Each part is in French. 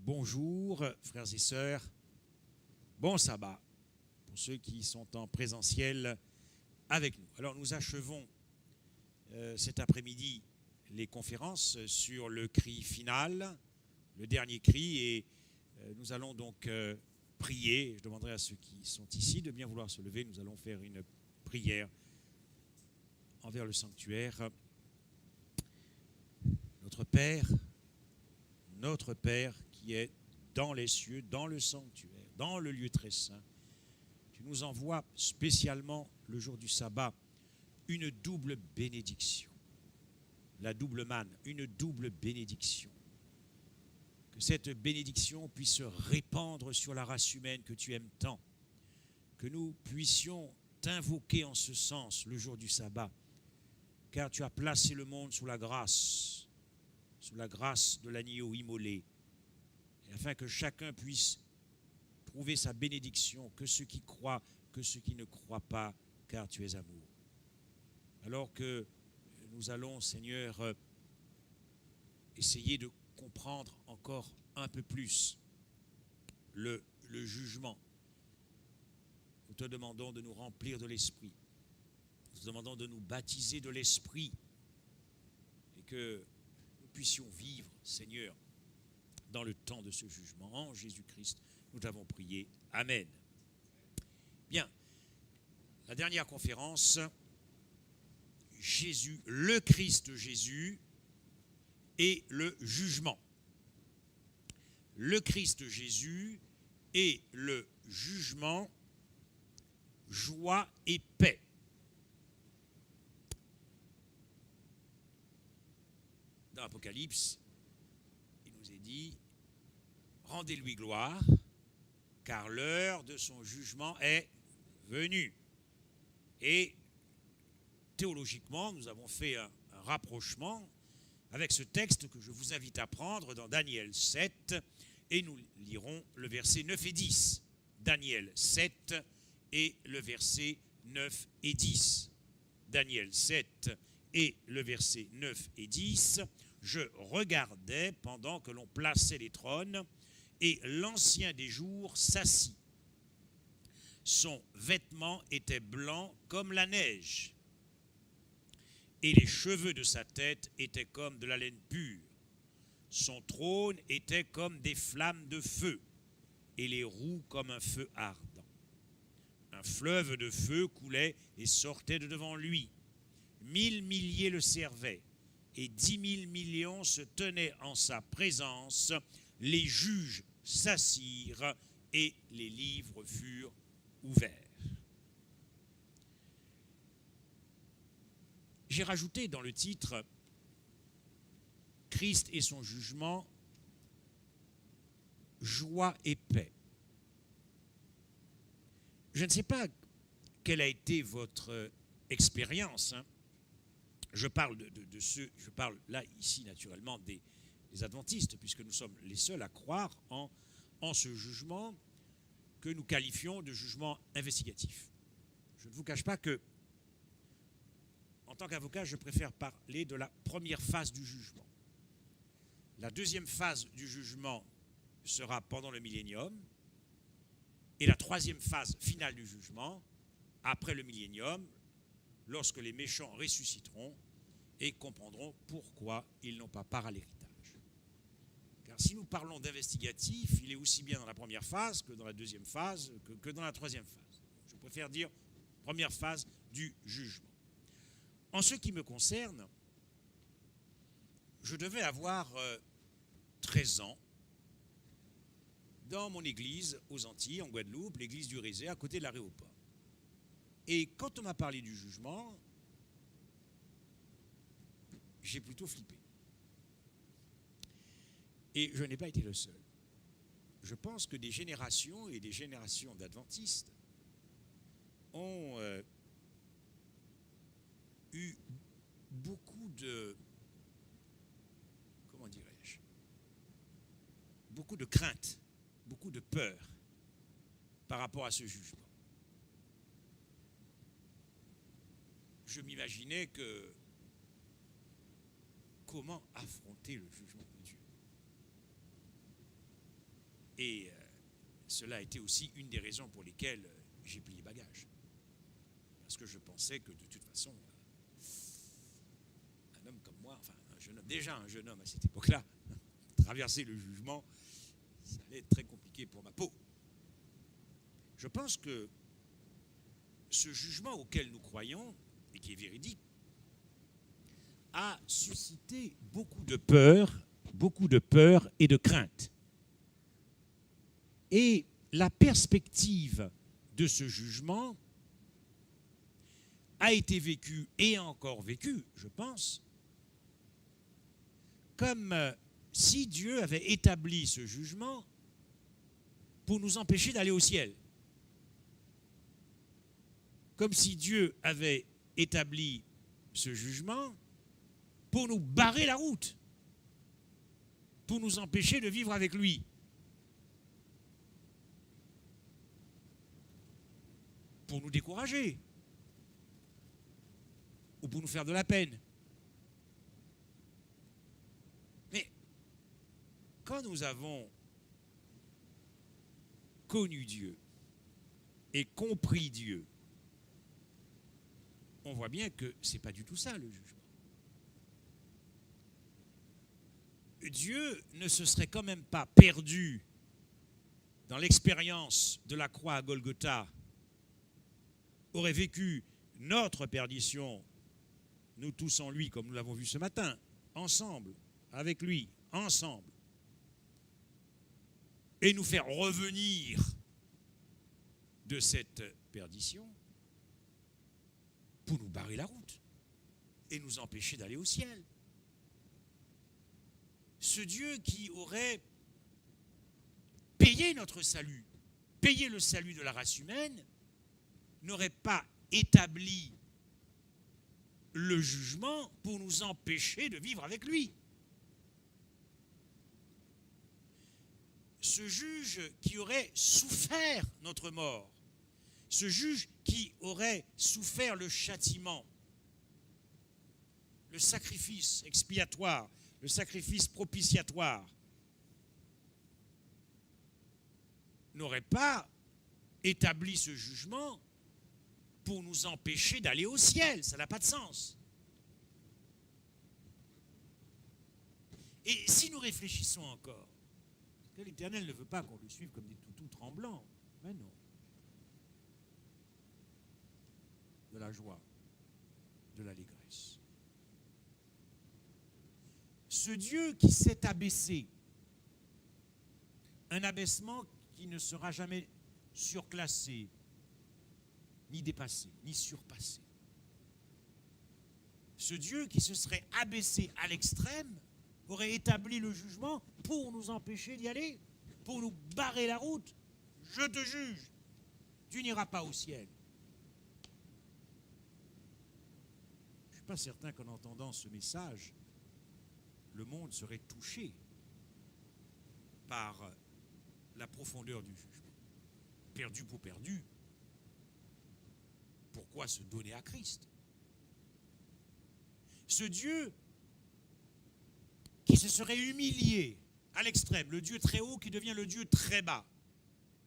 Bonjour, frères et sœurs. Bon sabbat pour ceux qui sont en présentiel avec nous. Alors, nous achevons cet après-midi les conférences sur le cri final, le dernier cri, et nous allons donc prier. Je demanderai à ceux qui sont ici de bien vouloir se lever. Nous allons faire une prière envers le sanctuaire. Notre Père qui est dans les cieux, dans le sanctuaire, dans le lieu très saint, tu nous envoies spécialement le jour du sabbat une double bénédiction. La double manne, une double bénédiction. Que cette bénédiction puisse se répandre sur la race humaine que tu aimes tant. Que nous puissions t'invoquer en ce sens le jour du sabbat, car tu as placé le monde sous la grâce de l'agneau immolé, et afin que chacun puisse trouver sa bénédiction, que ceux qui croient, que ceux qui ne croient pas, car tu es amour. Alors que nous allons, Seigneur, essayer de comprendre encore un peu plus le jugement, nous te demandons de nous remplir de l'Esprit. Nous te demandons de nous baptiser de l'Esprit et que nous puissions vivre, Seigneur, dans le temps de ce jugement. En Jésus-Christ, nous t'avons prié. Amen. Bien, la dernière conférence, Jésus, le Christ Jésus et le jugement. Le Christ Jésus et le jugement, joie et paix. Dans l'Apocalypse, il nous est dit, rendez-lui gloire, car l'heure de son jugement est venue. Et théologiquement, nous avons fait un rapprochement avec ce texte que je vous invite à prendre dans Daniel 7, et nous lirons le verset 9 et 10. Daniel 7 et le verset 9 et 10. Daniel 7 et le verset 9 et 10. Je regardais pendant que l'on plaçait les trônes, et l'ancien des jours s'assit. Son vêtement était blanc comme la neige, et les cheveux de sa tête étaient comme de la laine pure. Son trône était comme des flammes de feu, et les roues comme un feu ardent. Un fleuve de feu coulait et sortait de devant lui. 1000 milliers le servaient, et 10 000 millions se tenaient en sa présence. Les juges s'assirent, et les livres furent ouverts. J'ai rajouté dans le titre Christ et son jugement, joie et paix. Je ne sais pas quelle a été votre expérience. Je parle de ceux, je parle là, ici, naturellement, des adventistes, puisque nous sommes les seuls à croire en ce jugement que nous qualifions de jugement investigatif. Je ne vous cache pas que, en tant qu'avocat, je préfère parler de la première phase du jugement. La deuxième phase du jugement sera pendant le millénium, et la troisième phase finale du jugement, après le millénium, lorsque les méchants ressusciteront et comprendront pourquoi ils n'ont pas part à l'héritage. Car si nous parlons d'investigatif, il est aussi bien dans la première phase que dans la deuxième phase, que dans la troisième phase. Je préfère dire première phase du jugement. En ce qui me concerne, je devais avoir 13 ans dans mon église aux Antilles, en Guadeloupe, l'église du Rézé, à côté de l'aéroport. Et quand on m'a parlé du jugement, j'ai plutôt flippé. Et je n'ai pas été le seul. Je pense que des générations et des générations d'adventistes ont eu beaucoup de, comment dirais-je, beaucoup de crainte, beaucoup de peur par rapport à ce jugement. Je m'imaginais que comment affronter le jugement de Dieu. Et cela a été aussi une des raisons pour lesquelles j'ai plié bagages. Parce que je pensais que de toute façon, un homme comme moi, enfin un jeune homme, déjà un jeune homme à cette époque-là, traverser le jugement, ça allait être très compliqué pour ma peau. Je pense que ce jugement auquel nous croyons, et qui est véridique, a suscité beaucoup de peur et de crainte. Et la perspective de ce jugement a été vécue et encore vécue, je pense, comme si Dieu avait établi ce jugement pour nous empêcher d'aller au ciel. Comme si Dieu avait établi ce jugement pour nous barrer la route, pour nous empêcher de vivre avec lui. Pour nous décourager, ou pour nous faire de la peine. Mais quand nous avons connu Dieu et compris Dieu, on voit bien que ce n'est pas du tout ça le jugement. Dieu ne se serait quand même pas perdu dans l'expérience de la croix à Golgotha, aurait vécu notre perdition, nous tous en lui, comme nous l'avons vu ce matin, ensemble, avec lui, ensemble, et nous faire revenir de cette perdition pour nous barrer la route et nous empêcher d'aller au ciel. Ce Dieu qui aurait payé notre salut, payé le salut de la race humaine, n'aurait pas établi le jugement pour nous empêcher de vivre avec lui. Ce juge qui aurait souffert notre mort, ce juge qui aurait souffert le châtiment, le sacrifice expiatoire, le sacrifice propitiatoire, n'aurait pas établi ce jugement pour nous empêcher d'aller au ciel. Ça n'a pas de sens. Et si nous réfléchissons encore, que l'Éternel ne veut pas qu'on le suive comme des toutous tremblants, mais non. De la joie, de l'allégresse. Ce Dieu qui s'est abaissé, un abaissement qui ne sera jamais surclassé, ni dépassé, ni surpassé. Ce Dieu qui se serait abaissé à l'extrême aurait établi le jugement pour nous empêcher d'y aller, pour nous barrer la route. Je te juge, tu n'iras pas au ciel. Je ne suis pas certain qu'en entendant ce message, le monde serait touché par la profondeur du jugement. Perdu pour perdu. Pourquoi se donner à Christ? Ce Dieu qui se serait humilié à l'extrême, le Dieu très haut qui devient le Dieu très bas,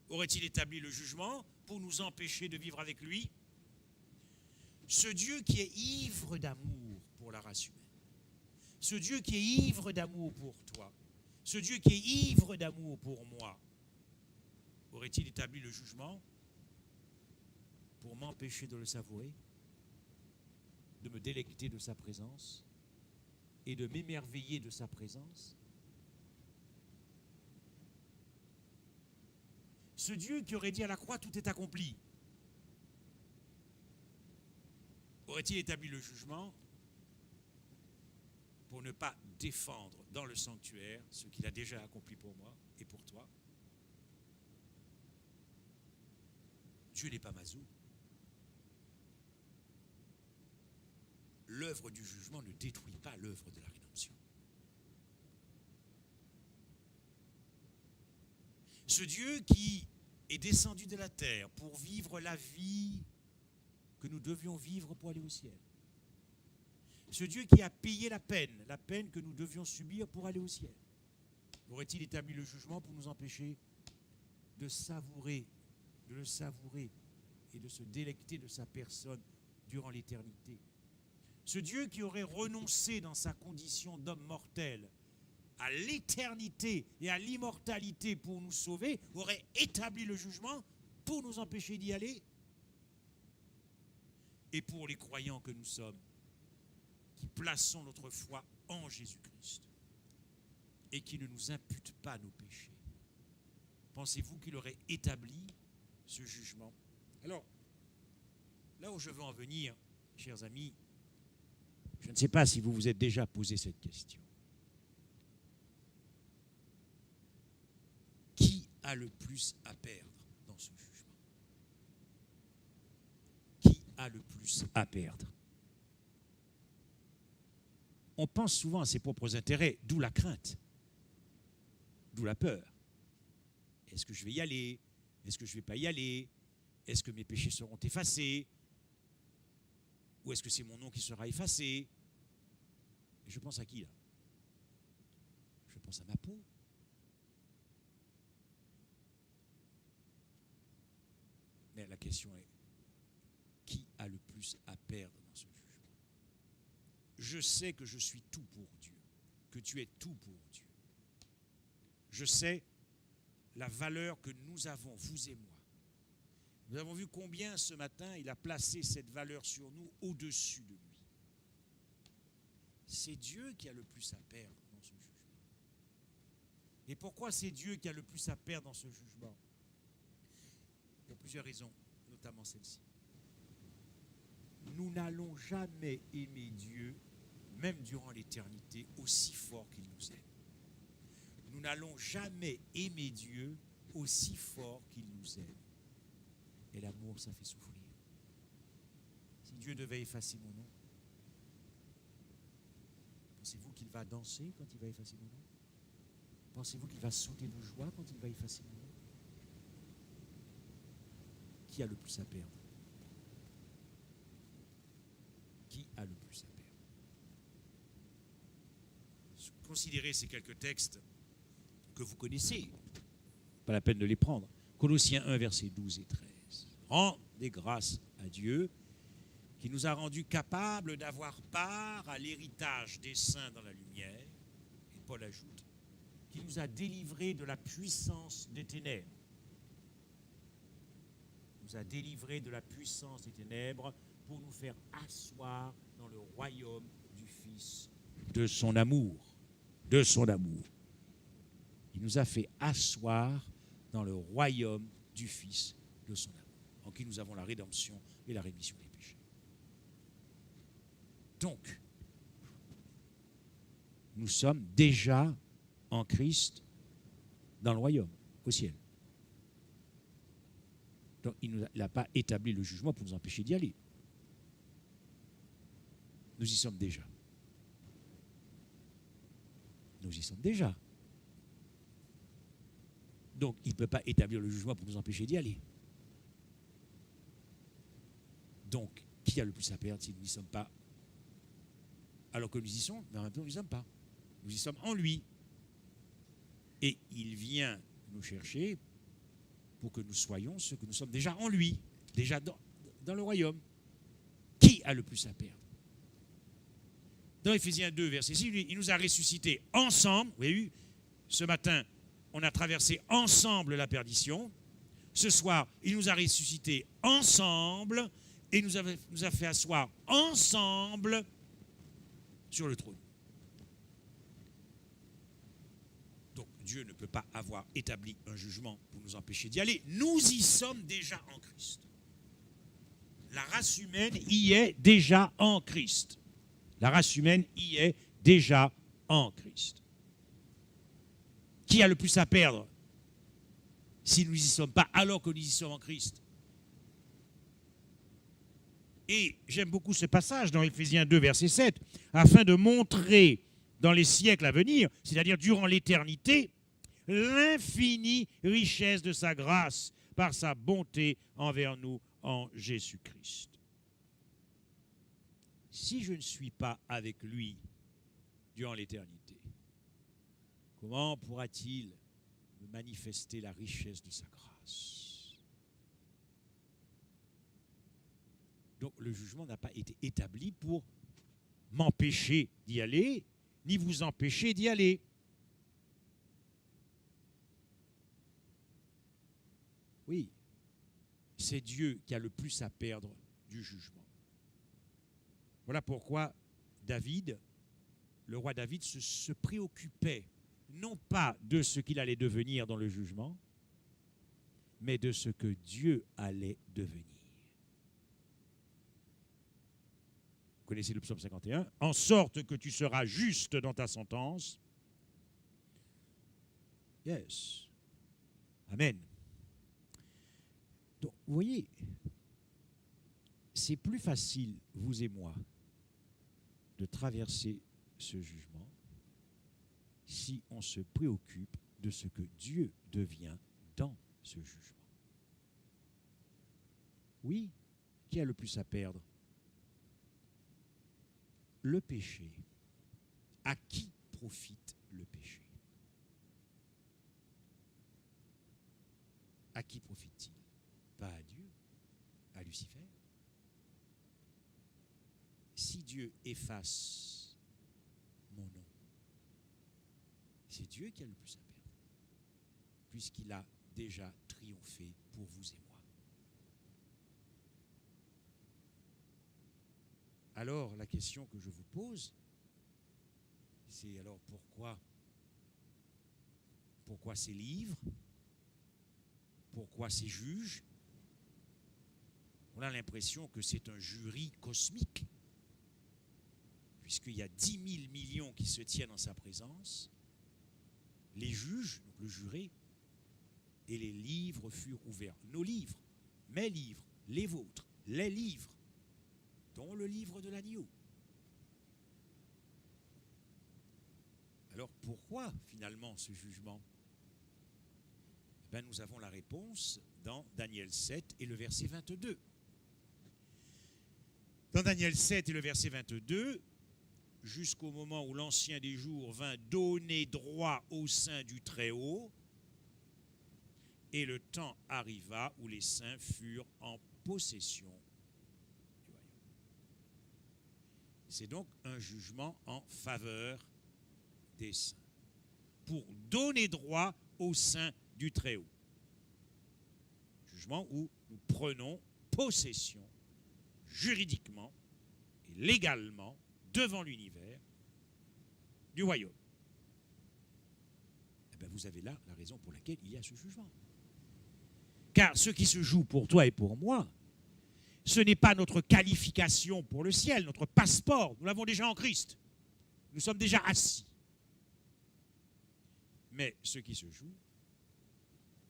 aurait-il établi le jugement pour nous empêcher de vivre avec lui? Ce Dieu qui est ivre d'amour pour la race humaine, ce Dieu qui est ivre d'amour pour toi, ce Dieu qui est ivre d'amour pour moi, aurait-il établi le jugement pour m'empêcher de le savourer, de me délecter de sa présence et de m'émerveiller de sa présence? Ce Dieu qui aurait dit à la croix, tout est accompli, aurait-il établi le jugement pour ne pas défendre dans le sanctuaire ce qu'il a déjà accompli pour moi et pour toi? Dieu n'est pas Mazou. L'œuvre du jugement ne détruit pas l'œuvre de la rédemption. Ce Dieu qui est descendu de la terre pour vivre la vie que nous devions vivre pour aller au ciel. Ce Dieu qui a payé la peine que nous devions subir pour aller au ciel. Aurait-il établi le jugement pour nous empêcher de savourer, de le savourer et de se délecter de sa personne durant l'éternité. Ce Dieu qui aurait renoncé dans sa condition d'homme mortel à l'éternité et à l'immortalité pour nous sauver, aurait établi le jugement pour nous empêcher d'y aller. Et pour les croyants que nous sommes, qui plaçons notre foi en Jésus-Christ et qui ne nous impute pas nos péchés, pensez-vous qu'il aurait établi ce jugement? Alors, là où je veux en venir, chers amis, je ne sais pas si vous vous êtes déjà posé cette question. Qui a le plus à perdre dans ce jugement? Qui a le plus à perdre? On pense souvent à ses propres intérêts, d'où la crainte, d'où la peur. Est-ce que je vais y aller? Est-ce que je ne vais pas y aller? Est-ce que mes péchés seront effacés? Ou est-ce que c'est mon nom qui sera effacé? Et je pense à qui là? Je pense à ma peau. Mais la question est, qui a le plus à perdre dans ce jugement? Je sais que je suis tout pour Dieu, que tu es tout pour Dieu. Je sais la valeur que nous avons, vous et moi. Nous avons vu combien ce matin il a placé cette valeur sur nous au-dessus de lui. C'est Dieu qui a le plus à perdre dans ce jugement. Et pourquoi c'est Dieu qui a le plus à perdre dans ce jugement? Il y a plusieurs raisons, notamment celle-ci. Nous n'allons jamais aimer Dieu, même durant l'éternité, aussi fort qu'il nous aime. Nous n'allons jamais aimer Dieu aussi fort qu'il nous aime. Et l'amour, ça fait souffrir. Si Dieu devait effacer mon nom, pensez-vous qu'il va danser quand il va effacer mon nom? Pensez-vous qu'il va sauter de joie quand il va effacer mon nom? Qui a le plus à perdre? Qui a le plus à perdre? Considérez ces quelques textes que vous connaissez. Pas la peine de les prendre. Colossiens 1, versets 12 et 13. Rendez grâce à Dieu qui nous a rendus capables d'avoir part à l'héritage des saints dans la lumière. Et Paul ajoute, qui nous a délivrés de la puissance des ténèbres. Nous a délivrés de la puissance des ténèbres pour nous faire asseoir dans le royaume du Fils de son amour. De son amour. Il nous a fait asseoir dans le royaume du Fils de son amour, en qui nous avons la rédemption et la rémission des péchés. Donc, nous sommes déjà en Christ dans le royaume, au ciel. Donc, il n'a pas établi le jugement pour nous empêcher d'y aller. Nous y sommes déjà. Nous y sommes déjà. Donc, il ne peut pas établir le jugement pour nous empêcher d'y aller. Donc, qui a le plus à perdre si nous n'y sommes pas? Alors que nous y sommes, mais en même temps, nous n'y sommes pas. Nous y sommes en lui. Et il vient nous chercher pour que nous soyons ce que nous sommes déjà en lui, déjà dans le royaume. Qui a le plus à perdre? Dans Éphésiens 2, verset 6, il nous a ressuscités ensemble. Vous avez vu, ce matin, on a traversé ensemble la perdition. Ce soir, il nous a ressuscités ensemble et nous a fait asseoir ensemble sur le trône. Donc, Dieu ne peut pas avoir établi un jugement pour nous empêcher d'y aller. Nous y sommes déjà en Christ. La race humaine y est déjà en Christ. La race humaine y est déjà en Christ. Qui a le plus à perdre si nous n'y sommes pas alors que nous y sommes en Christ? Et j'aime beaucoup ce passage dans Éphésiens 2, verset 7, afin de montrer dans les siècles à venir, c'est-à-dire durant l'éternité, l'infinie richesse de sa grâce par sa bonté envers nous en Jésus-Christ. Si je ne suis pas avec lui durant l'éternité, comment pourra-t-il me manifester la richesse de sa grâce. Donc le jugement n'a pas été établi pour m'empêcher d'y aller, ni vous empêcher d'y aller. Oui, c'est Dieu qui a le plus à perdre du jugement. Voilà pourquoi David, le roi David, se préoccupait non pas de ce qu'il allait devenir dans le jugement, mais de ce que Dieu allait devenir. Vous connaissez le psaume 51, en sorte que tu seras juste dans ta sentence. Yes. Amen. Donc, vous voyez, c'est plus facile, vous et moi, de traverser ce jugement si on se préoccupe de ce que Dieu devient dans ce jugement. Oui, qui a le plus à perdre? Le péché. À qui profite le péché? À qui profite-t-il? Pas à Dieu, à Lucifer. Si Dieu efface mon nom, c'est Dieu qui a le plus à perdre, puisqu'il a déjà triomphé pour vous et moi. Alors, la question que je vous pose, c'est alors pourquoi ces livres? Pourquoi ces juges? On a l'impression que c'est un jury cosmique, puisqu'il y a 10 000 millions qui se tiennent en sa présence. Les juges, donc le juré, et les livres furent ouverts. Nos livres, mes livres, les vôtres, les livres, dont le livre de l'agneau. Alors pourquoi finalement ce jugement? Nous avons la réponse dans Daniel 7 et le verset 22. Dans Daniel 7 et le verset 22, jusqu'au moment où l'Ancien des Jours vint donner droit au sein du Très-Haut, et le temps arriva où les saints furent en possession du royaume. C'est donc un jugement en faveur des saints, pour donner droit au sein du Très-Haut. Jugement où nous prenons possession juridiquement et légalement devant l'univers du royaume. Eh bien, vous avez là la raison pour laquelle il y a ce jugement. Car ce qui se joue pour toi et pour moi, ce n'est pas notre qualification pour le ciel, notre passeport. Nous l'avons déjà en Christ. Nous sommes déjà assis. Mais ce qui se joue,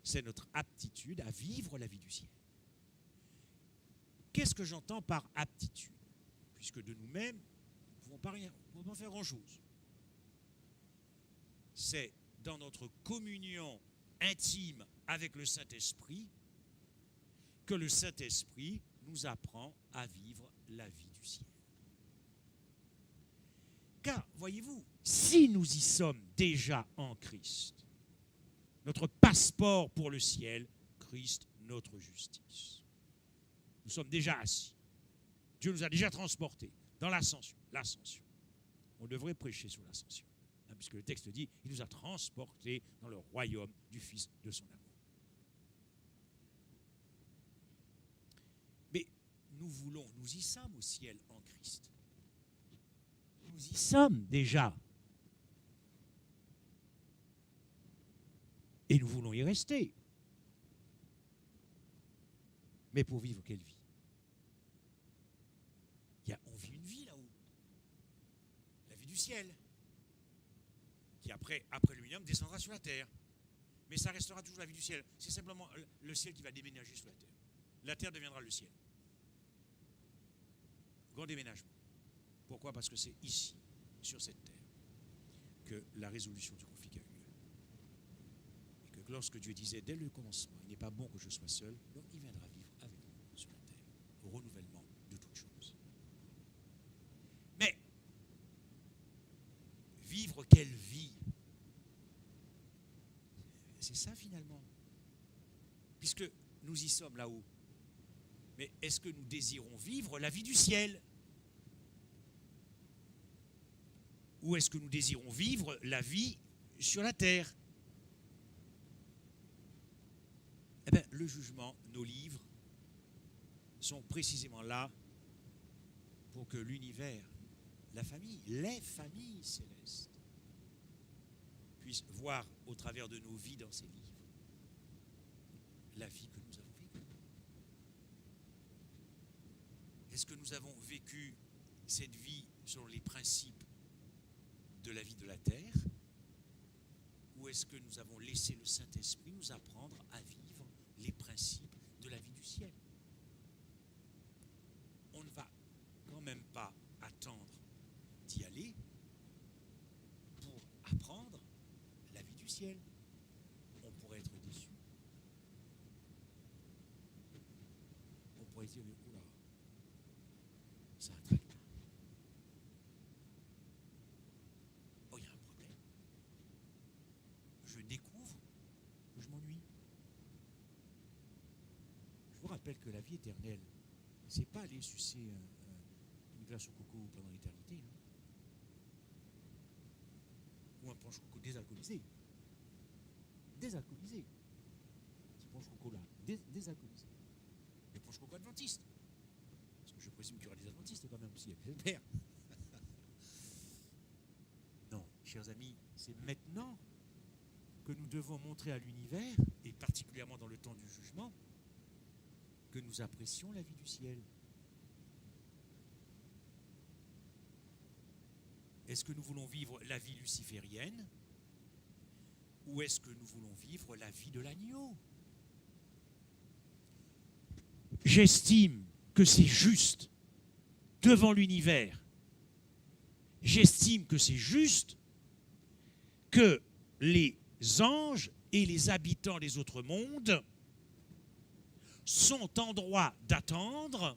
c'est notre aptitude à vivre la vie du ciel. Qu'est-ce que j'entends par aptitude? Puisque de nous-mêmes, nous ne pouvons pas rien, nous ne pouvons pas faire grand-chose. C'est dans notre communion intime avec le Saint-Esprit que le Saint-Esprit nous apprend à vivre la vie du ciel. Car, voyez-vous, si nous y sommes déjà en Christ, notre passeport pour le ciel, Christ, notre justice. Nous sommes déjà assis. Dieu nous a déjà transportés dans l'ascension. L'ascension. On devrait prêcher sur l'ascension, puisque le texte dit, il nous a transportés dans le royaume du Fils de son amour. Mais nous y sommes au ciel en Christ. Nous y sommes déjà. Et nous voulons y rester. Mais pour vivre quelle vie? On vit une vie là-haut. La vie du ciel. Qui après le millénium descendra sur la terre. Mais ça restera toujours la vie du ciel. C'est simplement le ciel qui va déménager sur la terre. La terre deviendra le ciel. Grand déménagement. Pourquoi? Parce que c'est ici, sur cette terre, que la résolution du conflit a eu lieu. Et que lorsque Dieu disait dès le commencement, il n'est pas bon que je sois seul, donc il viendra vivre avec nous sur la terre, au renouvellement de toutes choses. Mais, vivre quelle vie? c'est ça finalement. Puisque nous y sommes là-haut. Mais est-ce que nous désirons vivre la vie du ciel? Ou est-ce que nous désirons vivre la vie sur la terre? Eh bien, le jugement, nos livres, sont précisément là pour que l'univers, la famille, les familles célestes, puissent voir au travers de nos vies dans ces livres la vie que nous avons vécue. Est-ce que nous avons vécu cette vie selon les principes de la vie de la terre, ou est-ce que nous avons laissé le Saint-Esprit nous apprendre à vivre les principes de la vie du ciel? On ne va quand même pas attendre d'y aller pour apprendre la vie du ciel. On pourrait être déçu. On pourrait dire, oula, ça a traqué. Oh, il y a un problème. Je découvre que je m'ennuie. Je vous rappelle que la vie éternelle, c'est pas aller sucer une glace au coco pendant l'éternité. Hein. Ou un punch coco désalcoolisé. Désalcoolisé. Ce punch coco là, désalcoolisé. Le punch coco adventiste. Parce que je présume qu'il y aura des adventistes quand même aussi, j'espère. Non, chers amis, c'est maintenant que nous devons montrer à l'univers, et particulièrement dans le temps du jugement, que nous apprécions la vie du ciel. Est-ce que nous voulons vivre la vie luciférienne, ou est-ce que nous voulons vivre la vie de l'agneau? J'estime que c'est juste devant l'univers. J'estime que c'est juste que les anges et les habitants des autres mondes sont en droit d'attendre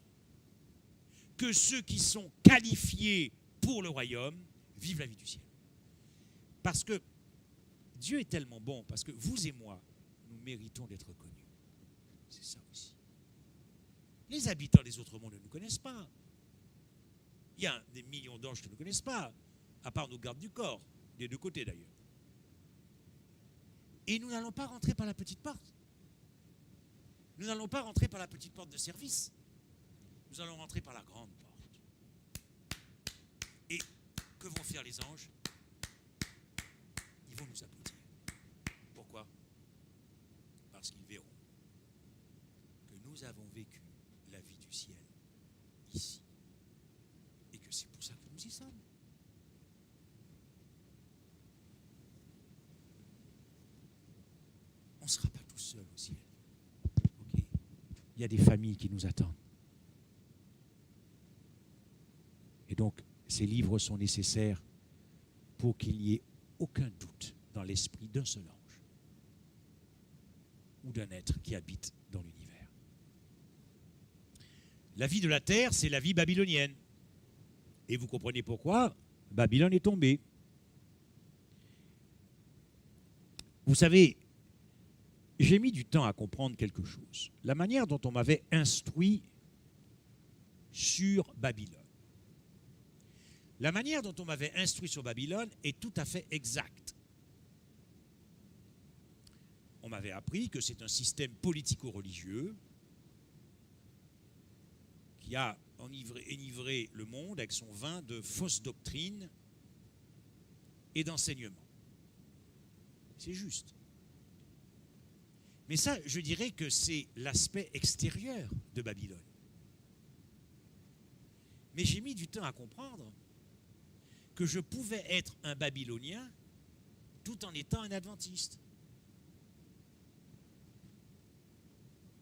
que ceux qui sont qualifiés pour le royaume vivent la vie du ciel. Parce que Dieu est tellement bon, parce que vous et moi, nous méritons d'être connus. C'est ça aussi. Les habitants des autres mondes ne nous connaissent pas. Il y a des millions d'anges qui ne nous connaissent pas, à part nos gardes du corps, des deux côtés d'ailleurs. Et nous n'allons pas rentrer par la petite porte. Nous n'allons pas rentrer par la petite porte de service. Nous allons rentrer par la grande porte. Et que vont faire les anges? Ils vont nous applaudir. Pourquoi? Parce qu'ils verront que nous avons vécu la vie du ciel ici. Et que c'est pour ça que nous y sommes. On ne sera pas tout seul au ciel. Okay. Il y a des familles qui nous attendent. Et donc, ces livres sont nécessaires pour qu'il n'y ait aucun doute dans l'esprit d'un seul ange ou d'un être qui habite dans l'univers. La vie de la terre, c'est la vie babylonienne. Et vous comprenez pourquoi Babylone est tombée. Vous savez, j'ai mis du temps à comprendre quelque chose. La manière dont on m'avait instruit sur Babylone. La manière dont on m'avait instruit sur Babylone est tout à fait exacte. On m'avait appris que c'est un système politico-religieux qui a enivré le monde avec son vin de fausses doctrines et d'enseignements. C'est juste. Mais ça, je dirais que c'est l'aspect extérieur de Babylone. Mais j'ai mis du temps à comprendre que je pouvais être un Babylonien tout en étant un adventiste.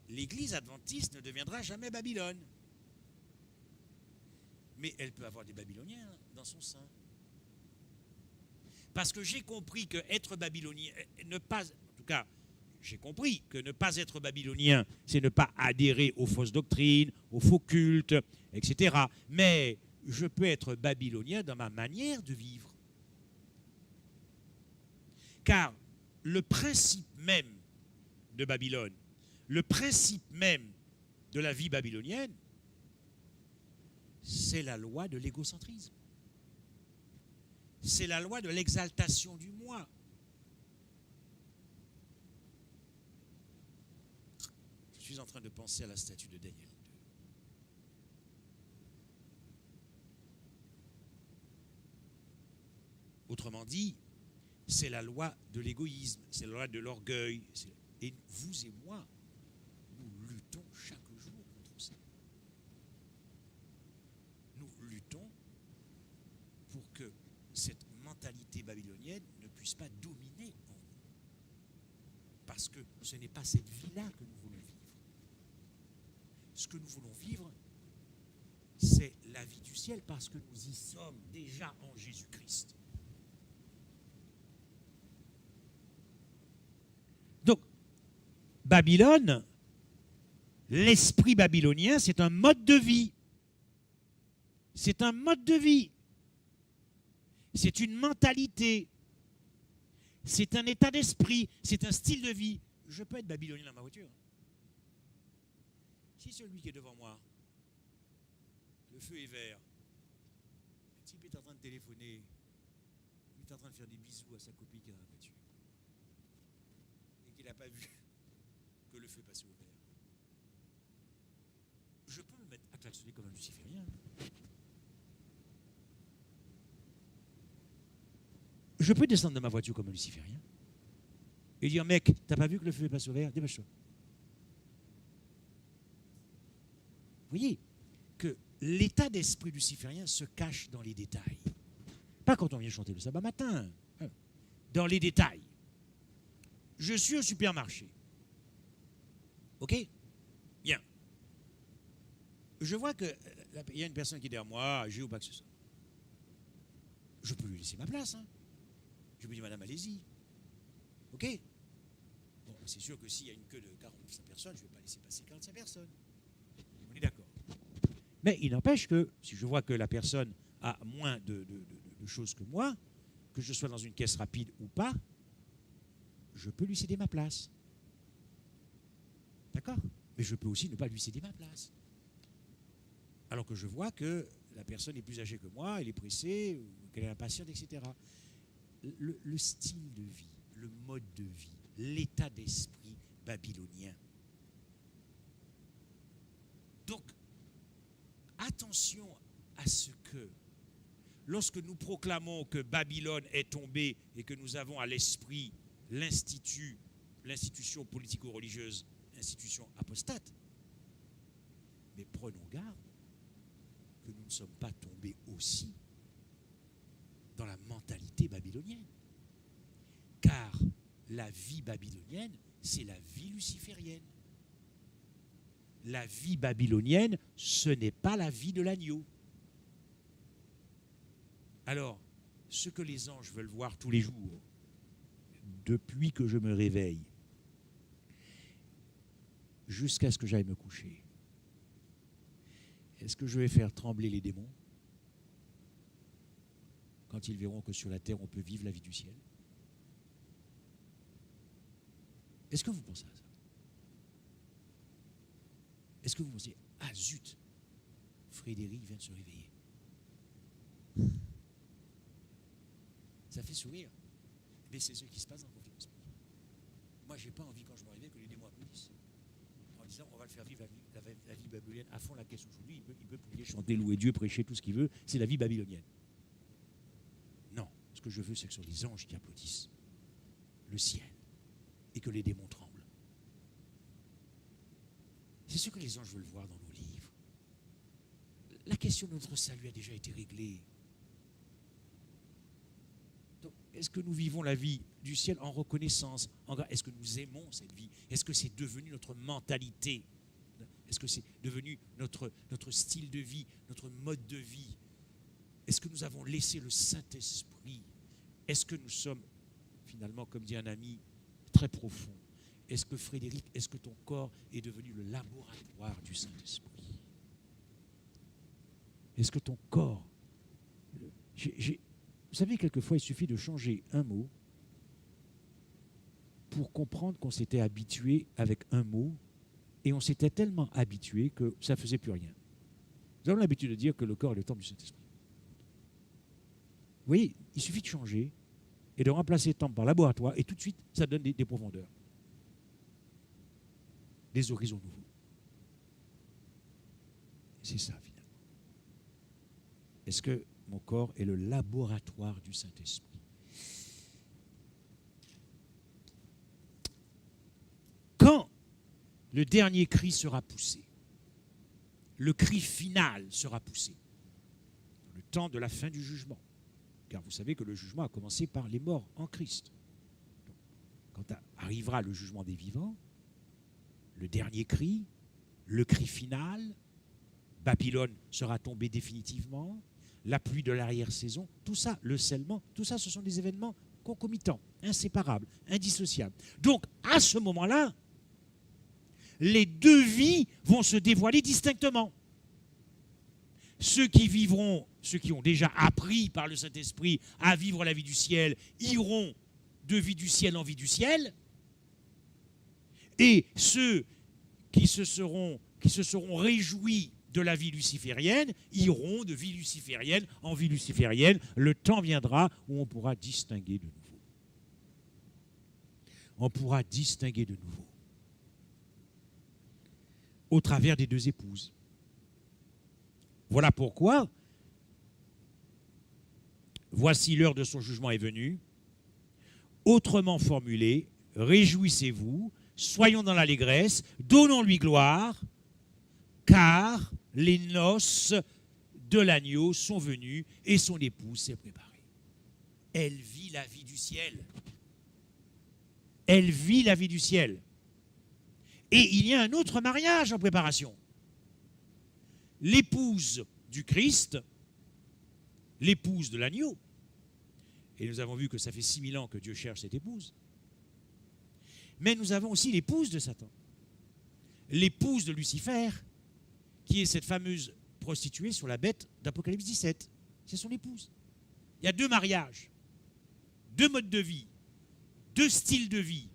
L'Église adventiste ne deviendra jamais Babylone. Mais elle peut avoir des Babyloniens dans son sein. Parce que j'ai compris que être babylonien, en tout cas, j'ai compris que ne pas être babylonien, c'est ne pas adhérer aux fausses doctrines, aux faux cultes, etc. Mais je peux être babylonien dans ma manière de vivre. Car le principe même de Babylone, le principe même de la vie babylonienne, c'est la loi de l'égocentrisme. C'est la loi de l'exaltation du moi. Je suis en train de penser à la statue de Daniel 2. Autrement dit, c'est la loi de l'égoïsme, c'est la loi de l'orgueil. Et vous et moi, nous luttons chaque jour contre ça. Nous luttons pour que cette mentalité babylonienne ne puisse pas dominer en nous. Parce que ce n'est pas cette vie-là que nous voulons vivre. Ce que nous voulons vivre, c'est la vie du ciel parce que nous y sommes déjà en Jésus-Christ. Donc, Babylone, l'esprit babylonien, c'est un mode de vie. C'est un mode de vie. C'est une mentalité. C'est un état d'esprit. C'est un style de vie. Je peux être babylonien dans ma voiture. Si celui qui est devant moi, le feu est vert, le type est en train de téléphoner, il est en train de faire des bisous à sa copine qui est dans la voiture, et qu'il n'a pas vu que le feu passait au vert, je peux me mettre à klaxonner comme un luciférien. Je peux descendre de ma voiture comme un luciférien et dire, mec, t'as pas vu que le feu passe au vert? Dépêche-toi. Vous voyez que l'état d'esprit luciférien se cache dans les détails. Pas quand on vient chanter le sabbat matin. Dans les détails. Je suis au supermarché. OK? Bien. Je vois qu'il y a une personne qui est derrière moi, âgée ou pas que ce soit. Je peux lui laisser ma place. Hein. Je peux dire, madame, allez-y. OK? Bon, c'est sûr que s'il y a une queue de 45 personnes, je ne vais pas laisser passer 45 personnes. On est d'accord. Mais il n'empêche que si je vois que la personne a moins de choses que moi, que je sois dans une caisse rapide ou pas, je peux lui céder ma place. D'accord? Mais je peux aussi ne pas lui céder ma place. Alors que je vois que la personne est plus âgée que moi, elle est pressée, qu'elle est impatiente, etc. Le style de vie, le mode de vie, l'état d'esprit babylonien. Donc, attention à ce que, lorsque nous proclamons que Babylone est tombée et que nous avons à l'esprit l'institution politico-religieuse, institution apostate, mais prenons garde que nous ne sommes pas tombés aussi dans la mentalité babylonienne. Car la vie babylonienne, c'est la vie luciférienne. La vie babylonienne, ce n'est pas la vie de l'agneau. Alors, ce que les anges veulent voir tous les jours, depuis que je me réveille, jusqu'à ce que j'aille me coucher, est-ce que je vais faire trembler les démons quand ils verront que sur la terre, on peut vivre la vie du ciel? Est-ce que vous pensez à ça? Est-ce que vous pensez, ah zut, Frédéric vient de se réveiller? Ça fait sourire. Mais c'est ce qui se passe dans la conférence. Moi, je n'ai pas envie, quand je me réveille, que les démons applaudissent. En disant, on va le faire vivre la vie babylonienne à fond la caisse aujourd'hui. Il peut prier, chanter, louer Dieu, prêcher, tout ce qu'il veut. C'est la vie babylonienne. Non. Ce que je veux, c'est que ce soit les anges qui applaudissent le ciel et que les démons tremblent. C'est ce que les anges veulent voir dans nos livres. La question de notre salut a déjà été réglée. Donc, est-ce que nous vivons la vie du ciel en reconnaissance? Est-ce que nous aimons cette vie? Est-ce que c'est devenu notre mentalité? Est-ce que c'est devenu notre style de vie, notre mode de vie? Est-ce que nous avons laissé le Saint-Esprit? Est-ce que nous sommes, finalement, comme dit un ami, très profond? Est-ce que Frédéric, est-ce que ton corps est devenu le laboratoire du Saint-Esprit? Est-ce que ton corps... Vous savez, quelquefois, il suffit de changer un mot pour comprendre qu'on s'était habitué avec un mot, et on s'était tellement habitué que ça ne faisait plus rien. Nous avons l'habitude de dire que le corps est le temple du Saint-Esprit. Vous voyez, il suffit de changer et de remplacer temple par laboratoire, et tout de suite, ça donne des profondeurs, des horizons nouveaux. C'est ça, finalement. Est-ce que mon corps est le laboratoire du Saint-Esprit? Quand le dernier cri sera poussé, le cri final sera poussé, le temps de la fin du jugement, car vous savez que le jugement a commencé par les morts en Christ. Donc, quand arrivera le jugement des vivants, le dernier cri, le cri final, Babylone sera tombée définitivement, la pluie de l'arrière-saison, tout ça, le scellement, tout ça, ce sont des événements concomitants, inséparables, indissociables. Donc, à ce moment-là, les deux vies vont se dévoiler distinctement. Ceux qui vivront, ceux qui ont déjà appris par le Saint-Esprit à vivre la vie du ciel, iront de vie du ciel en vie du ciel. Et ceux qui se seront réjouis de la vie luciférienne iront de vie luciférienne en vie luciférienne. Le temps viendra où on pourra distinguer de nouveau. On pourra distinguer de nouveau. Au travers des deux épouses. Voilà pourquoi, voici l'heure de son jugement est venue. Autrement formulé, réjouissez-vous, soyons dans l'allégresse, donnons-lui gloire, car les noces de l'agneau sont venues et son épouse s'est préparée. Elle vit la vie du ciel. Elle vit la vie du ciel. Et il y a un autre mariage en préparation. L'épouse du Christ, l'épouse de l'agneau. Et nous avons vu que ça fait 6000 ans que Dieu cherche cette épouse. Mais nous avons aussi l'épouse de Satan. L'épouse de Lucifer, qui est cette fameuse prostituée sur la bête d'Apocalypse 17. C'est son épouse. Il y a deux mariages, deux modes de vie, deux styles de vie,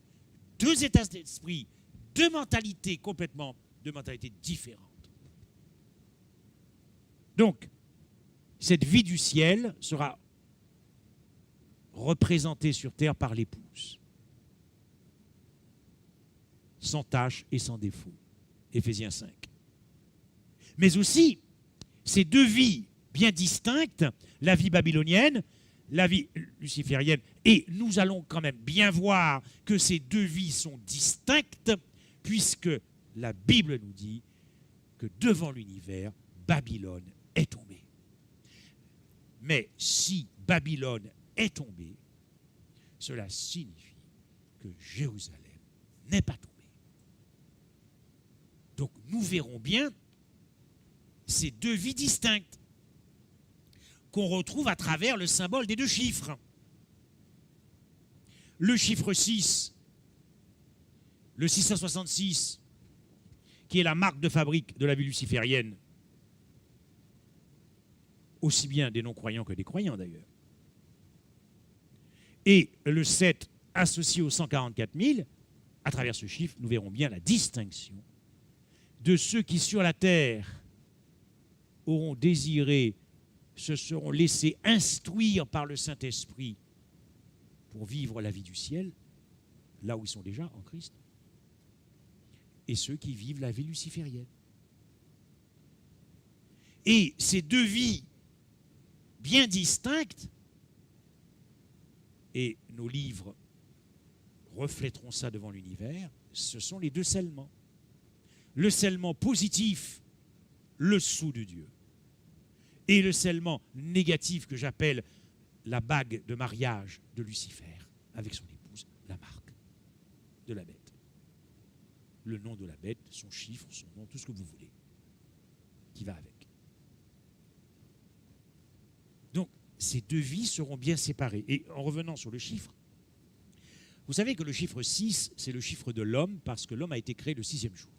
deux états d'esprit, deux mentalités complètement, deux mentalités différentes. Donc, cette vie du ciel sera représentée sur terre par l'épouse, sans tache et sans défaut. Éphésiens 5. Mais aussi, ces deux vies bien distinctes, la vie babylonienne, la vie luciférienne, et nous allons quand même bien voir que ces deux vies sont distinctes, puisque la Bible nous dit que devant l'univers, Babylone est tombée. Mais si Babylone est tombée, cela signifie que Jérusalem n'est pas tombée. Donc nous verrons bien ces deux vies distinctes qu'on retrouve à travers le symbole des deux chiffres. Le chiffre 6, le 666, qui est la marque de fabrique de la vie luciférienne, aussi bien des non-croyants que des croyants d'ailleurs. Et le 7 associé aux 144 000, à travers ce chiffre, nous verrons bien la distinction de ceux qui sur la terre auront désiré, se seront laissés instruire par le Saint-Esprit pour vivre la vie du ciel, là où ils sont déjà en Christ, et ceux qui vivent la vie luciférienne. Et ces deux vies bien distinctes, et nos livres reflèteront ça devant l'univers, ce sont les deux scellements. Le scellement positif, le sceau de Dieu, et le scellement négatif que j'appelle la bague de mariage de Lucifer avec son épouse, la marque de la bête. Le nom de la bête, son chiffre, son nom, tout ce que vous voulez, qui va avec. Donc, ces deux vies seront bien séparées. Et en revenant sur le chiffre, vous savez que le chiffre 6, c'est le chiffre de l'homme, parce que l'homme a été créé le 6e jour.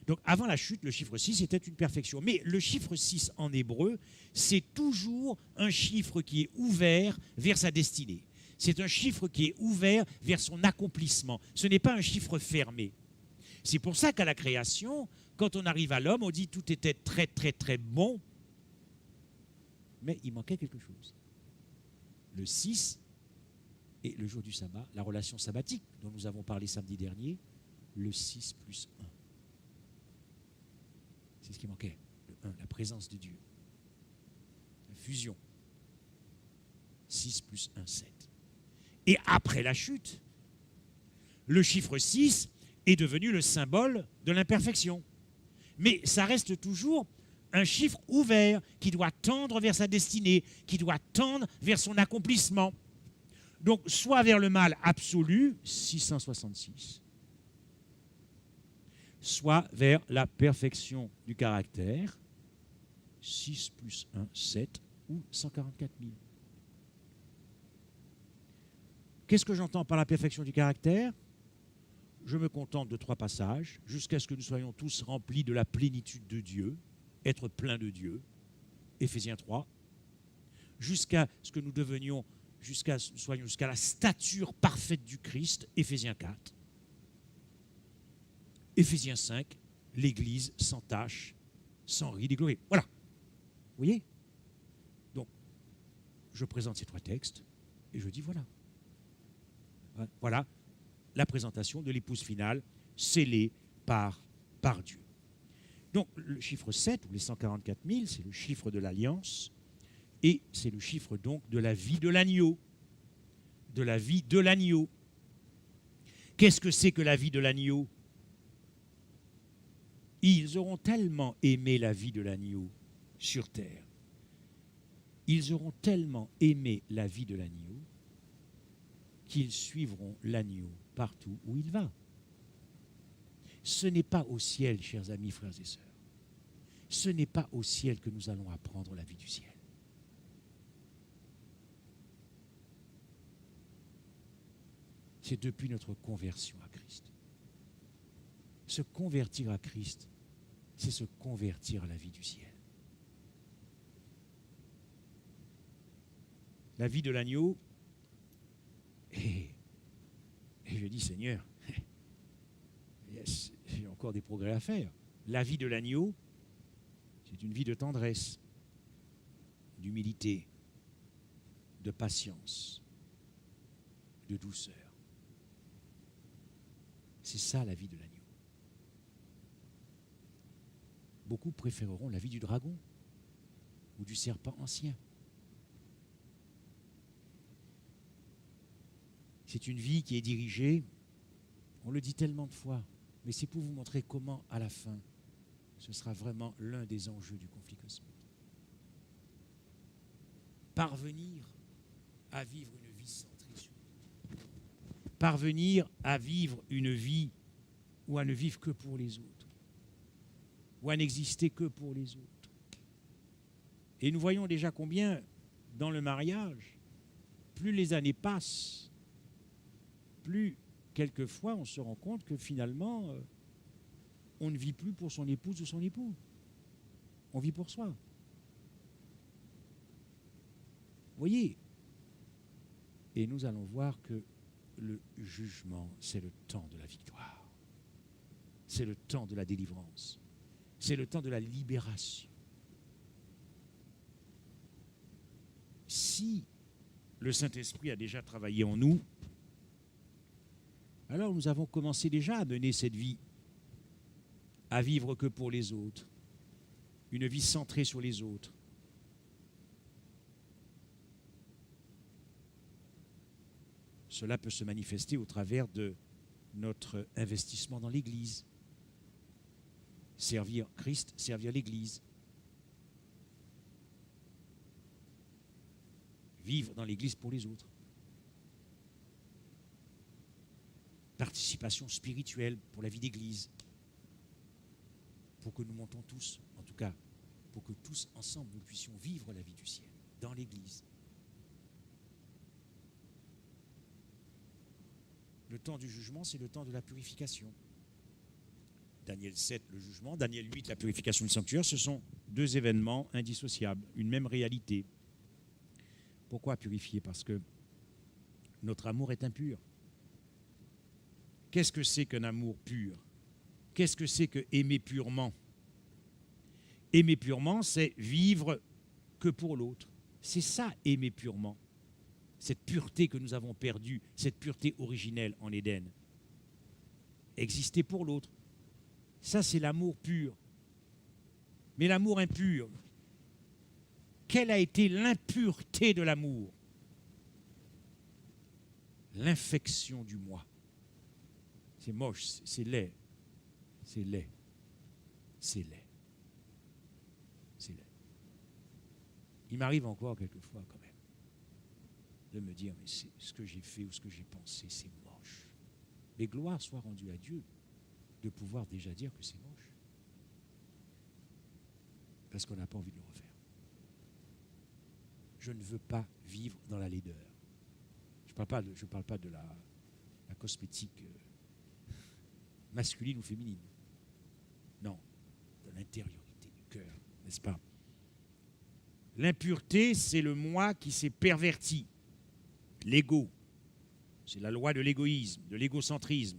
Donc avant la chute, le chiffre 6 était une perfection. Mais le chiffre 6 en hébreu, c'est toujours un chiffre qui est ouvert vers sa destinée. C'est un chiffre qui est ouvert vers son accomplissement. Ce n'est pas un chiffre fermé. C'est pour ça qu'à la création, quand on arrive à l'homme, on dit tout était très très très bon, mais il manquait quelque chose. Le 6 et le jour du sabbat, la relation sabbatique dont nous avons parlé samedi dernier, le 6 plus 1. C'est ce qui manquait, le 1, la présence de Dieu. La fusion. 6 plus 1, 7. Et après la chute, le chiffre 6 est devenu le symbole de l'imperfection. Mais ça reste toujours un chiffre ouvert qui doit tendre vers sa destinée, qui doit tendre vers son accomplissement. Donc, soit vers le mal absolu, 666, soit vers la perfection du caractère, 6 plus 1, 7 ou 144 000. Qu'est-ce que j'entends par la perfection du caractère? Je me contente de 3 passages, jusqu'à ce que nous soyons tous remplis de la plénitude de Dieu, être plein de Dieu, Éphésiens 3, jusqu'à ce que nous devenions, jusqu'à la stature parfaite du Christ, Éphésiens 4, Éphésiens 5, l'Église sans tache, sans ride et glorieux. Voilà. Vous voyez? Donc, je présente ces 3 textes et je dis voilà. Voilà la présentation de l'épouse finale scellée par Dieu. Donc le chiffre 7, ou les 144 000, c'est le chiffre de l'alliance et c'est le chiffre donc de la vie de l'agneau. De la vie de l'agneau. Qu'est-ce que c'est que la vie de l'agneau? Ils auront tellement aimé la vie de l'agneau sur terre. Ils auront tellement aimé la vie de l'agneau qu'ils suivront l'agneau partout où il va. Ce n'est pas au ciel, chers amis, frères et sœurs. Ce n'est pas au ciel que nous allons apprendre la vie du ciel. C'est depuis notre conversion à Christ. Se convertir à Christ, c'est se convertir à la vie du ciel. La vie de l'agneau, et je dis, Seigneur, j'ai encore des progrès à faire. La vie de l'agneau, c'est une vie de tendresse, d'humilité, de patience, de douceur. C'est ça la vie de l'agneau. Beaucoup préféreront la vie du dragon ou du serpent ancien. C'est une vie qui est dirigée, on le dit tellement de fois, mais c'est pour vous montrer comment, à la fin, ce sera vraiment l'un des enjeux du conflit cosmique. Parvenir à vivre une vie centrée sur Dieu. Parvenir à vivre une vie ou à ne vivre que pour les autres, ou à n'exister que pour les autres. Et nous voyons déjà combien, dans le mariage, plus les années passent, plus, quelquefois, on se rend compte que finalement, on ne vit plus pour son épouse ou son époux. On vit pour soi. Vous voyez? Et nous allons voir que le jugement, c'est le temps de la victoire. C'est le temps de la délivrance. C'est le temps de la libération. Si le Saint-Esprit a déjà travaillé en nous, alors nous avons commencé déjà à mener cette vie, à vivre que pour les autres, une vie centrée sur les autres. Cela peut se manifester au travers de notre investissement dans l'Église. Servir Christ, servir l'Église. Vivre dans l'Église pour les autres. Participation spirituelle pour la vie d'Église. Pour que nous montons tous, en tout cas, pour que tous ensemble nous puissions vivre la vie du ciel dans l'Église. Le temps du jugement, c'est le temps de la purification. Daniel 7, le jugement, Daniel 8, la purification du sanctuaire, ce sont 2 événements indissociables, une même réalité. Pourquoi purifier? Parce que notre amour est impur. Qu'est-ce que c'est qu'un amour pur? Qu'est-ce que c'est que aimer purement? Aimer purement, c'est vivre que pour l'autre. C'est ça, aimer purement. Cette pureté que nous avons perdue, cette pureté originelle en Éden. Exister pour l'autre. Ça, c'est l'amour pur. Mais l'amour impur, quelle a été l'impureté de l'amour? L'infection du moi. C'est moche, c'est laid. C'est laid. C'est laid. C'est laid. Il m'arrive encore quelquefois quand même de me dire, mais c'est ce que j'ai fait ou ce que j'ai pensé, c'est moche. Mais gloire soit rendue à Dieu de pouvoir déjà dire que c'est moche. Parce qu'on n'a pas envie de le refaire. Je ne veux pas vivre dans la laideur. Je ne parle pas de la cosmétique masculine ou féminine. Non, de l'intériorité du cœur, n'est-ce pas? L'impureté, c'est le moi qui s'est perverti. L'ego, c'est la loi de l'égoïsme, de l'égocentrisme.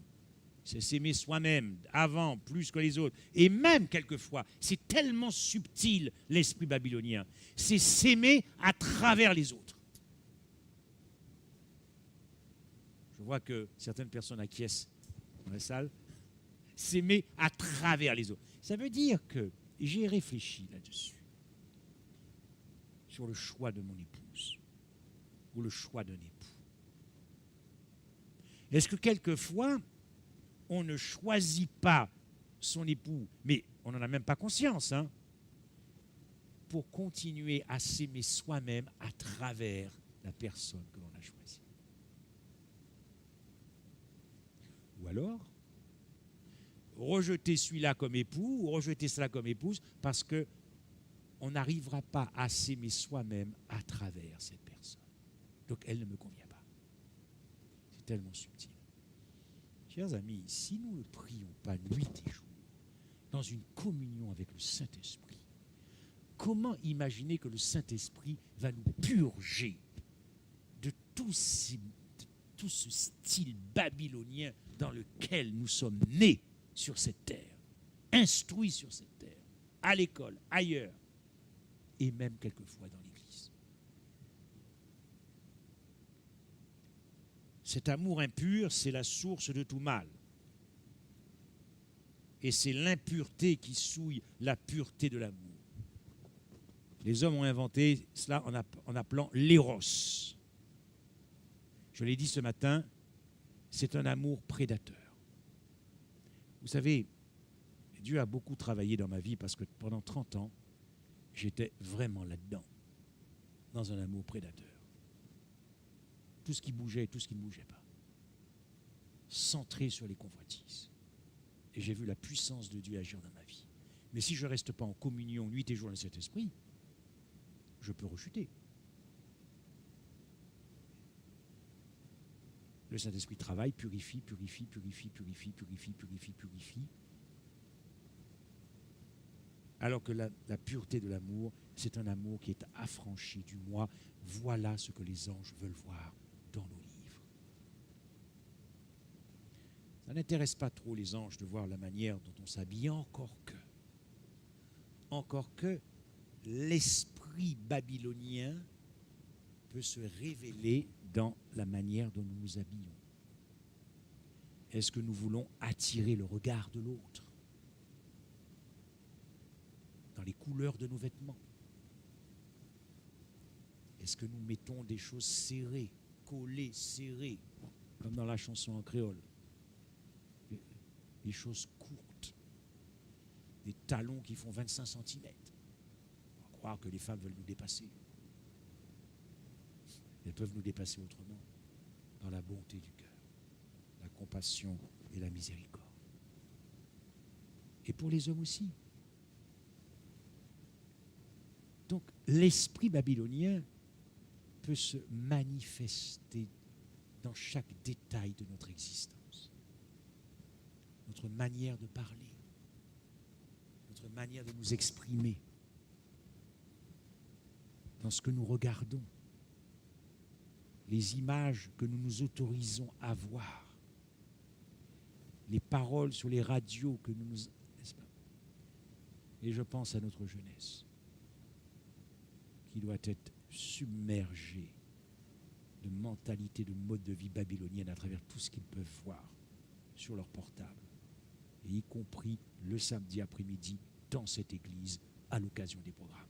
C'est s'aimer soi-même, avant, plus que les autres. Et même, quelquefois, c'est tellement subtil, l'esprit babylonien, c'est s'aimer à travers les autres. Je vois que certaines personnes acquiescent dans la salle. S'aimer à travers les autres. Ça veut dire que j'ai réfléchi là-dessus, sur le choix de mon épouse, ou le choix d'un époux. Est-ce que quelquefois, on ne choisit pas son époux, mais on n'en a même pas conscience, hein, pour continuer à s'aimer soi-même à travers la personne que l'on a choisie? Ou alors, rejeter celui-là comme époux ou rejeter cela comme épouse parce qu'on n'arrivera pas à s'aimer soi-même à travers cette personne. Donc elle ne me convient pas. C'est tellement subtil. Chers amis, si nous ne prions pas nuit et jour dans une communion avec le Saint-Esprit, comment imaginer que le Saint-Esprit va nous purger de tout ce style babylonien dans lequel nous sommes nés sur cette terre, instruits sur cette terre, à l'école, ailleurs, et même quelquefois dans l'Église. Cet amour impur, c'est la source de tout mal. Et c'est l'impureté qui souille la pureté de l'amour. Les hommes ont inventé cela en appelant l'éros. Je l'ai dit ce matin, c'est un amour prédateur. Vous savez, Dieu a beaucoup travaillé dans ma vie parce que pendant 30 ans, j'étais vraiment là-dedans, dans un amour prédateur. Tout ce qui bougeait et tout ce qui ne bougeait pas. Centré sur les convoitises. Et j'ai vu la puissance de Dieu agir dans ma vie. Mais si je ne reste pas en communion nuit et jour avec cet esprit, je peux rechuter. Le Saint-Esprit travaille, purifie, purifie, purifie, purifie, purifie, purifie, purifie. Alors que la pureté de l'amour, c'est un amour qui est affranchi du moi. Voilà ce que les anges veulent voir dans nos livres. Ça n'intéresse pas trop les anges de voir la manière dont on s'habille, encore que l'esprit babylonien peut se révéler dans la manière dont nous nous habillons. Est-ce que nous voulons attirer le regard de l'autre dans les couleurs de nos vêtements? Est-ce que nous mettons des choses serrées, collées, serrées, comme dans la chanson en créole? Des choses courtes, des talons qui font 25 cm. On va croire que les femmes veulent nous dépasser. Elles peuvent nous dépasser autrement, dans la bonté du cœur, la compassion et la miséricorde. Et pour les hommes aussi. Donc, l'esprit babylonien peut se manifester dans chaque détail de notre existence. Notre manière de parler, notre manière de nous exprimer, dans ce que nous regardons, les images que nous nous autorisons à voir, les paroles sur les radios que nous nous... N'est-ce pas? Et je pense à notre jeunesse, qui doit être submergée de mentalité, de mode de vie babylonienne à travers tout ce qu'ils peuvent voir sur leur portable, et y compris le samedi après-midi dans cette église à l'occasion des programmes.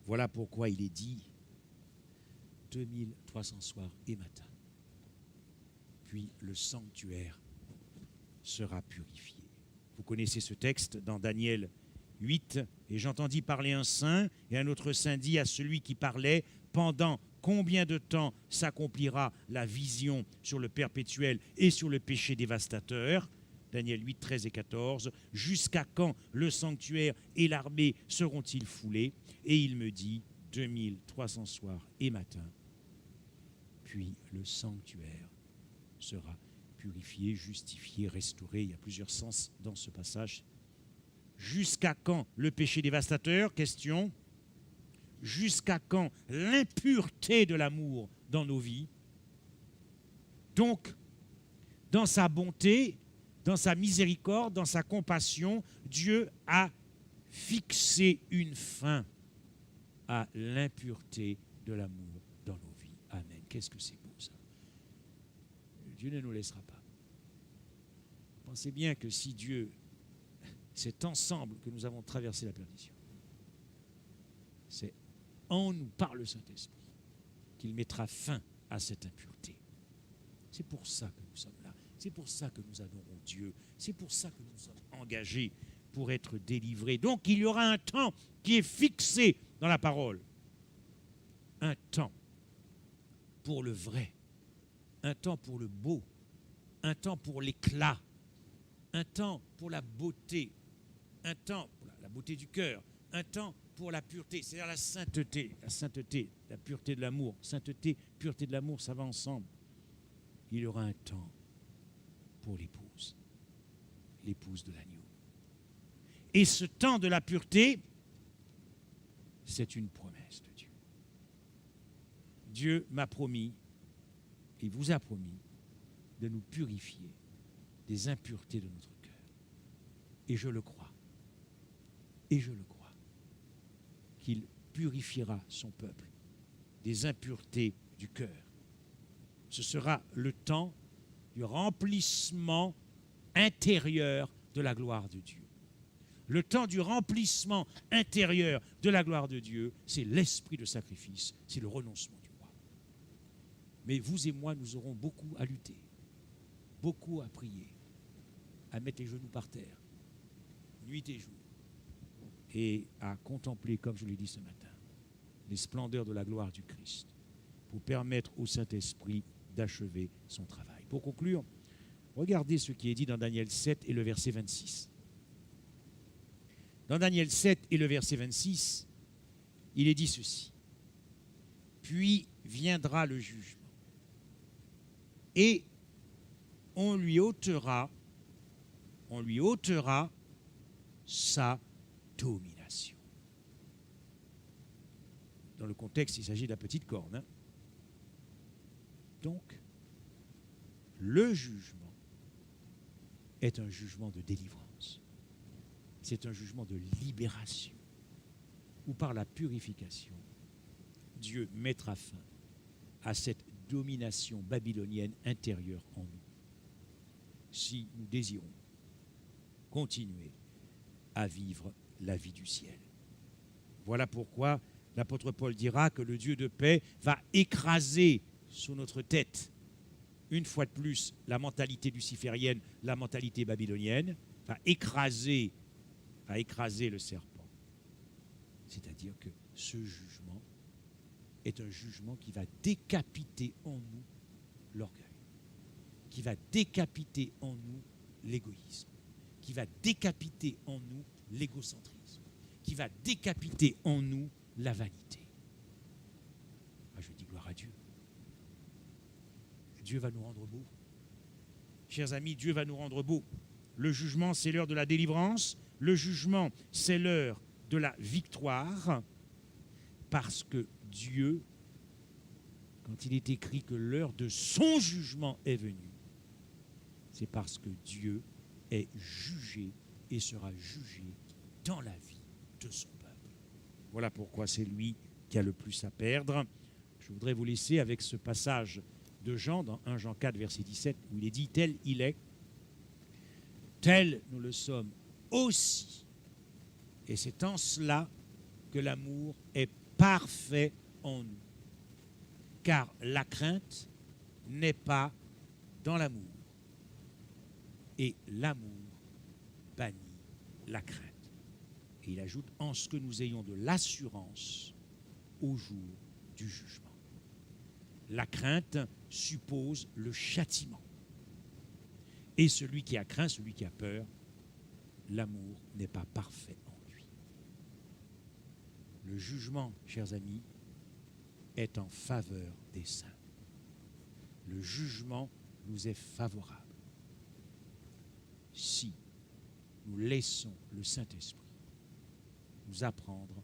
Voilà pourquoi il est dit 2300 soirs et matins. Puis le sanctuaire sera purifié. Vous connaissez ce texte dans Daniel 8. Et j'entendis parler un saint, et un autre saint dit à celui qui parlait, pendant combien de temps s'accomplira la vision sur le perpétuel et sur le péché dévastateur? Daniel 8, 13 et 14. Jusqu'à quand le sanctuaire et l'armée seront-ils foulés? Et il me dit 2300 soirs et matins. Puis le sanctuaire sera purifié, justifié, restauré. Il y a plusieurs sens dans ce passage. Jusqu'à quand le péché dévastateur? Question. Jusqu'à quand l'impureté de l'amour dans nos vies? Donc, dans sa bonté, dans sa miséricorde, dans sa compassion, Dieu a fixé une fin à l'impureté de l'amour dans nos vies. Amen. Qu'est-ce que c'est beau ça? Dieu ne nous laissera pas. Pensez bien que si Dieu, c'est ensemble que nous avons traversé la perdition, c'est en nous, par le Saint-Esprit, qu'il mettra fin à cette impureté. C'est pour ça que nous sommes là. C'est pour ça que nous adorons Dieu. C'est pour ça que nous sommes engagés pour être délivrés. Donc il y aura un temps qui est fixé dans la parole. Un temps pour le vrai. Un temps pour le beau. Un temps pour l'éclat. Un temps pour la beauté. Un temps pour la beauté du cœur. Un temps pour la pureté, c'est-à-dire la sainteté, la pureté de l'amour. Sainteté, pureté de l'amour, ça va ensemble. Il y aura un temps pour l'épouse de l'agneau. Et ce temps de la pureté, c'est une promesse de Dieu. Dieu m'a promis, il vous a promis, de nous purifier des impuretés de notre cœur. Et je le crois. Et je le crois. Qu'il purifiera son peuple des impuretés du cœur. Ce sera le temps du remplissement intérieur de la gloire de Dieu. Le temps du remplissement intérieur de la gloire de Dieu, c'est l'esprit de sacrifice, c'est le renoncement du roi. Mais vous et moi, nous aurons beaucoup à lutter, beaucoup à prier, à mettre les genoux par terre, nuit et jour, et à contempler, comme je l'ai dit ce matin, les splendeurs de la gloire du Christ, pour permettre au Saint-Esprit d'achever son travail. Pour conclure, regardez ce qui est dit dans Daniel 7 et le verset 26. Dans Daniel 7 et le verset 26, il est dit ceci. Puis viendra le jugement, et on lui ôtera sa domination. Dans le contexte, il s'agit de la petite corne. Hein? Donc, le jugement est un jugement de délivrance. C'est un jugement de libération, où par la purification, Dieu mettra fin à cette domination babylonienne intérieure en nous. Si nous désirons continuer à vivre la vie du ciel. Voilà pourquoi l'apôtre Paul dira que le Dieu de paix va écraser sous notre tête, une fois de plus, la mentalité luciférienne, la mentalité babylonienne, va écraser le serpent. C'est-à-dire que ce jugement est un jugement qui va décapiter en nous l'orgueil, qui va décapiter en nous l'égoïsme, qui va décapiter en nous l'égocentrisme, qui va décapiter en nous la vanité. Ah, je dis gloire à Dieu. Dieu va nous rendre beaux. Chers amis, Dieu va nous rendre beaux. Le jugement, c'est l'heure de la délivrance. Le jugement, c'est l'heure de la victoire. parce que Dieu, quand il est écrit que l'heure de son jugement est venue, c'est parce que Dieu est jugé et sera jugé dans la vie de son peuple. Voilà pourquoi c'est lui qui a le plus à perdre. Je voudrais vous laisser avec ce passage de Jean, dans 1 Jean 4, verset 17, où il est dit « Tel il est, tel nous le sommes aussi. » Et c'est en cela que l'amour est parfait en nous. Car la crainte n'est pas dans l'amour. Et l'amour bannit la crainte. Et il ajoute, en ce que nous ayons de l'assurance au jour du jugement. La crainte suppose le châtiment. Et celui qui a craint, celui qui a peur, l'amour n'est pas parfait en lui. Le jugement, chers amis, est en faveur des saints. Le jugement nous est favorable si nous laissons le Saint-Esprit nous apprendre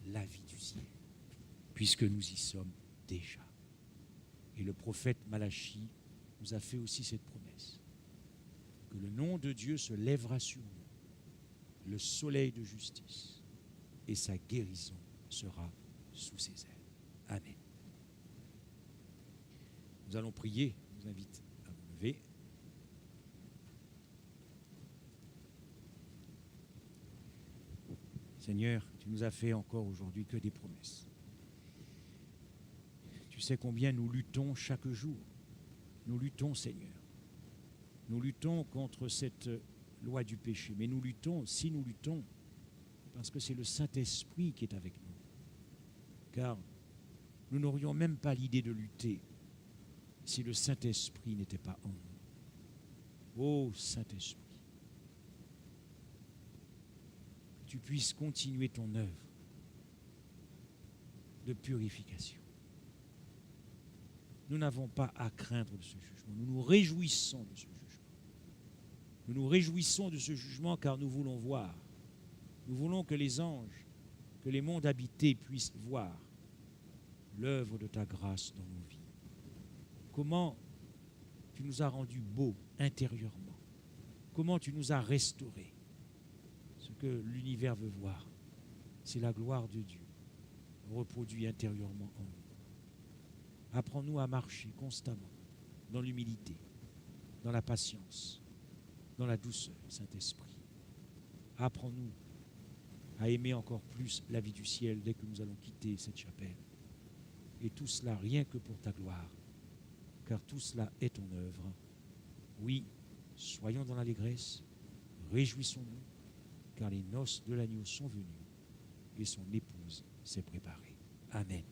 la vie du ciel, puisque nous y sommes déjà. Et le prophète Malachie nous a fait aussi cette promesse, que le nom de Dieu se lèvera sur nous, le soleil de justice, et sa guérison sera sous ses ailes. Amen. Nous allons prier. Je vous invite à vous lever. Seigneur, tu nous as fait encore aujourd'hui que des promesses. Tu sais combien nous luttons chaque jour. Nous luttons, Seigneur. Nous luttons contre cette loi du péché. Mais nous luttons, si nous luttons, parce que c'est le Saint-Esprit qui est avec nous. Car nous n'aurions même pas l'idée de lutter si le Saint-Esprit n'était pas en nous. Ô Saint-Esprit, que tu puisses continuer ton œuvre de purification. Nous n'avons pas à craindre de ce jugement. Nous nous réjouissons de ce jugement. Nous nous réjouissons de ce jugement car nous voulons voir. Nous voulons que les anges, que les mondes habités puissent voir l'œuvre de ta grâce dans nos vies. Comment tu nous as rendus beaux intérieurement. Comment tu nous as restaurés. Ce que l'univers veut voir, c'est la gloire de Dieu reproduite intérieurement en nous. Apprends-nous à marcher constamment dans l'humilité, dans la patience, dans la douceur, Saint-Esprit. Apprends-nous à aimer encore plus la vie du ciel dès que nous allons quitter cette chapelle. Et tout cela rien que pour ta gloire, car tout cela est ton œuvre. Oui, soyons dans l'allégresse, réjouissons-nous, car les noces de l'agneau sont venues et son épouse s'est préparée. Amen.